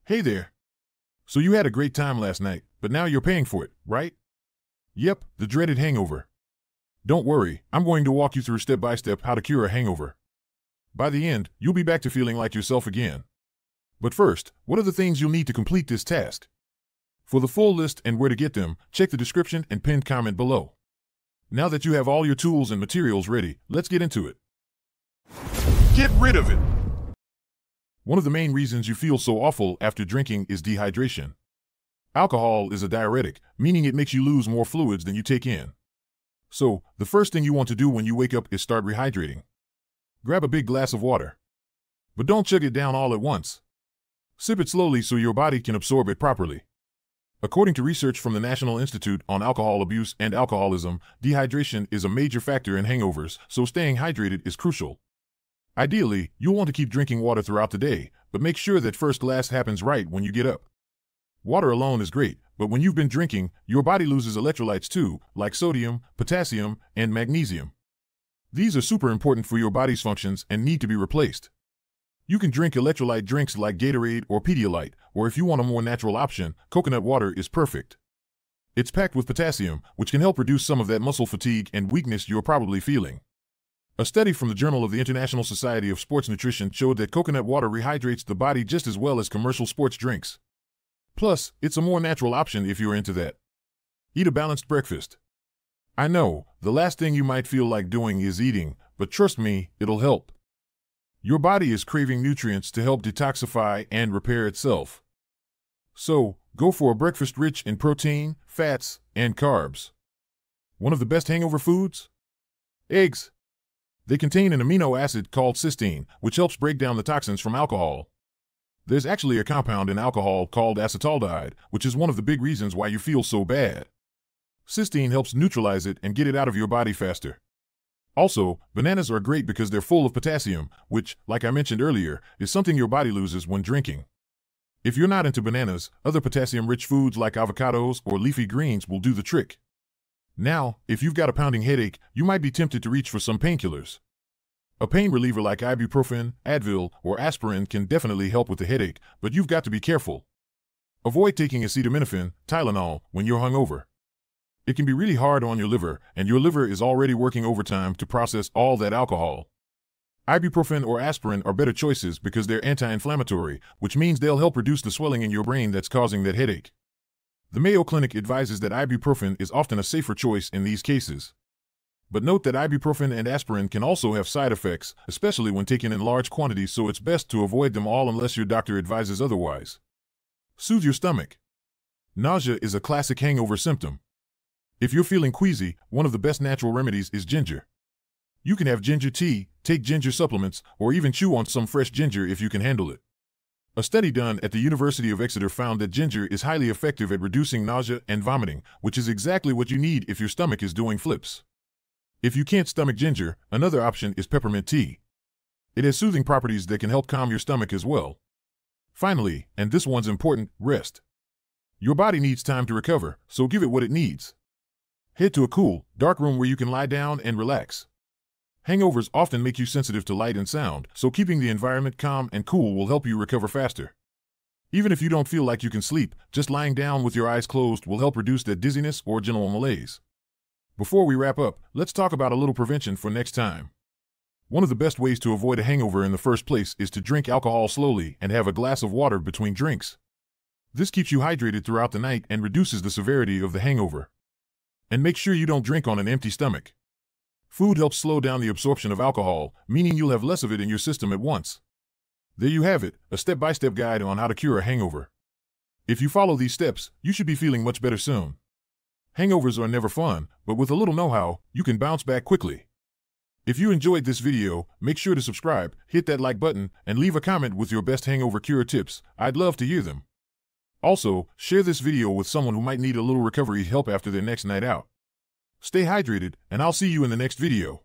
Hey there. So you had a great time last night, but now you're paying for it, right? Yep, the dreaded hangover. Don't worry, I'm going to walk you through step by step how to cure a hangover. By the end, you'll be back to feeling like yourself again. But first, what are the things you'll need to complete this task? For the full list and where to get them, check the description and pinned comment below. Now that you have all your tools and materials ready, let's get into it. Get rid of it! One of the main reasons you feel so awful after drinking is dehydration. Alcohol is a diuretic, meaning it makes you lose more fluids than you take in. So, the first thing you want to do when you wake up is start rehydrating. Grab a big glass of water. But don't chug it down all at once. Sip it slowly so your body can absorb it properly. According to research from the National Institute on Alcohol Abuse and Alcoholism, dehydration is a major factor in hangovers, so staying hydrated is crucial. Ideally, you'll want to keep drinking water throughout the day, but make sure that first glass happens right when you get up. Water alone is great, but when you've been drinking, your body loses electrolytes too, like sodium, potassium, and magnesium. These are super important for your body's functions and need to be replaced. You can drink electrolyte drinks like Gatorade or Pedialyte, or if you want a more natural option, coconut water is perfect. It's packed with potassium, which can help reduce some of that muscle fatigue and weakness you're probably feeling. A study from the Journal of the International Society of Sports Nutrition showed that coconut water rehydrates the body just as well as commercial sports drinks. Plus, it's a more natural option if you're into that. Eat a balanced breakfast. I know, the last thing you might feel like doing is eating, but trust me, it'll help. Your body is craving nutrients to help detoxify and repair itself. So, go for a breakfast rich in protein, fats, and carbs. One of the best hangover foods? Eggs. They contain an amino acid called cysteine, which helps break down the toxins from alcohol. There's actually a compound in alcohol called acetaldehyde, which is one of the big reasons why you feel so bad. Cysteine helps neutralize it and get it out of your body faster. Also, bananas are great because they're full of potassium, which, like I mentioned earlier, is something your body loses when drinking. If you're not into bananas, other potassium-rich foods like avocados or leafy greens will do the trick. Now, if you've got a pounding headache, you might be tempted to reach for some painkillers. A pain reliever like ibuprofen, Advil, or aspirin can definitely help with the headache, but you've got to be careful. Avoid taking acetaminophen, Tylenol, when you're hungover. It can be really hard on your liver, and your liver is already working overtime to process all that alcohol. Ibuprofen or aspirin are better choices because they're anti-inflammatory, which means they'll help reduce the swelling in your brain that's causing that headache. The Mayo Clinic advises that ibuprofen is often a safer choice in these cases. But note that ibuprofen and aspirin can also have side effects, especially when taken in large quantities, so it's best to avoid them all unless your doctor advises otherwise. Soothe your stomach. Nausea is a classic hangover symptom. If you're feeling queasy, one of the best natural remedies is ginger. You can have ginger tea, take ginger supplements, or even chew on some fresh ginger if you can handle it. A study done at the University of Exeter found that ginger is highly effective at reducing nausea and vomiting, which is exactly what you need if your stomach is doing flips. If you can't stomach ginger, another option is peppermint tea. It has soothing properties that can help calm your stomach as well. Finally, and this one's important, rest. Your body needs time to recover, so give it what it needs. Head to a cool, dark room where you can lie down and relax. Hangovers often make you sensitive to light and sound, so keeping the environment calm and cool will help you recover faster. Even if you don't feel like you can sleep, just lying down with your eyes closed will help reduce that dizziness or general malaise. Before we wrap up, let's talk about a little prevention for next time. One of the best ways to avoid a hangover in the first place is to drink alcohol slowly and have a glass of water between drinks. This keeps you hydrated throughout the night and reduces the severity of the hangover. And make sure you don't drink on an empty stomach. Food helps slow down the absorption of alcohol, meaning you'll have less of it in your system at once. There you have it, a step-by-step guide on how to cure a hangover. If you follow these steps, you should be feeling much better soon. Hangovers are never fun, but with a little know-how, you can bounce back quickly. If you enjoyed this video, make sure to subscribe, hit that like button, and leave a comment with your best hangover cure tips. I'd love to hear them. Also, share this video with someone who might need a little recovery help after their next night out. Stay hydrated, and I'll see you in the next video.